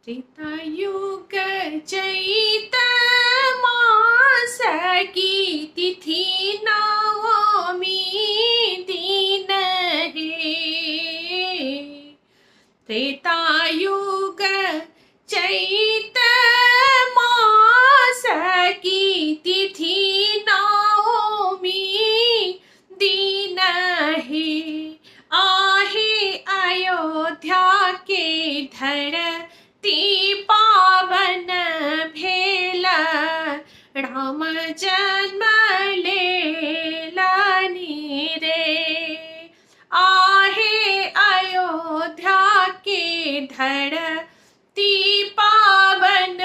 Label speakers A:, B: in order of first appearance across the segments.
A: त्रेतायुग चैत मास की तिथि नवमी दिन है। त्रेतायुग चैत मास की तिथि नवमी दिन है। आहे अयोध्या के धरती पावन भेला, राम जन्म लेलनि रे। आहे अयोध्या के धरती पावन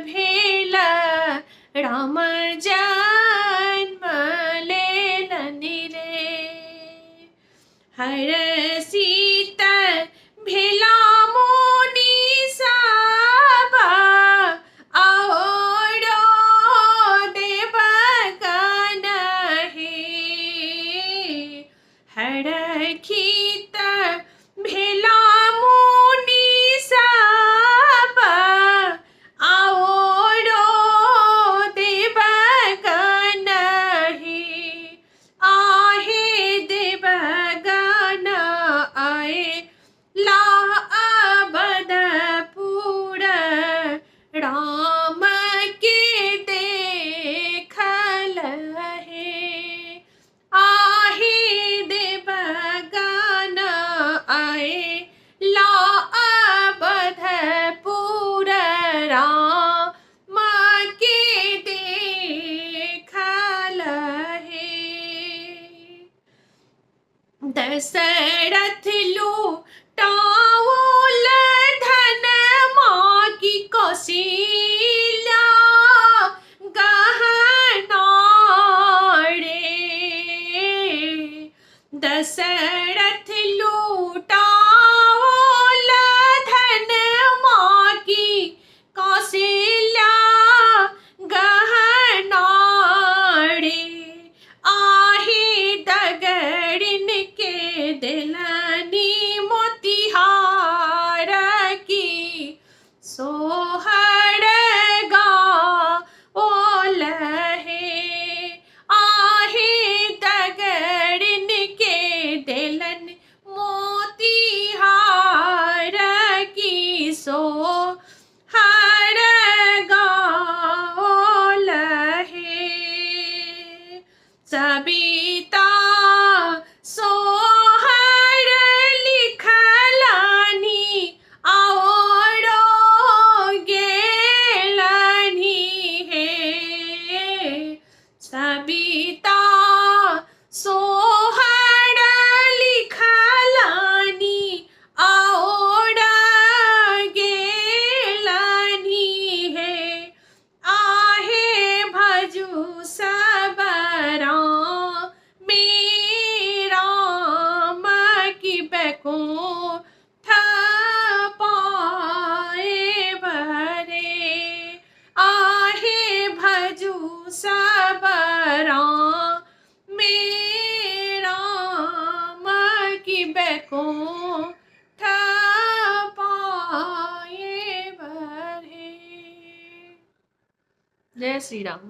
A: भेला, राम जन्म लेलनि रे। हरषित भेला मुनि सब, आओरो देवगण हे। हरषित भेला मुनि सब, आओरो देवगण हे। आहे देवगण आए ला अवधपुर, राम के देखल है। आहे देवगण आए ला अवधपुर, राम के देखल है। दशरथ लूटाऊल धन मांगी कौशल्या गहना रे। दशरथ लूटाऊल धन मांगी कौशल्या गहना रे। आहे दगड़िन के दिलनी मोतिहार की, सोहर गाओल है। आहे दगड़िन के दिलन मोतिहार की, सोहर गाओल है। सविता सोहर लिखलनि, आओरो गेलनि हे। सविता सोहर लिखलनि, आओरो गेलनि हे। आहे भजु सब राम की बैकुंठ पाए बरे। आहे भजु सब राम की बैकुंठ पाए बरे। जय श्री राम।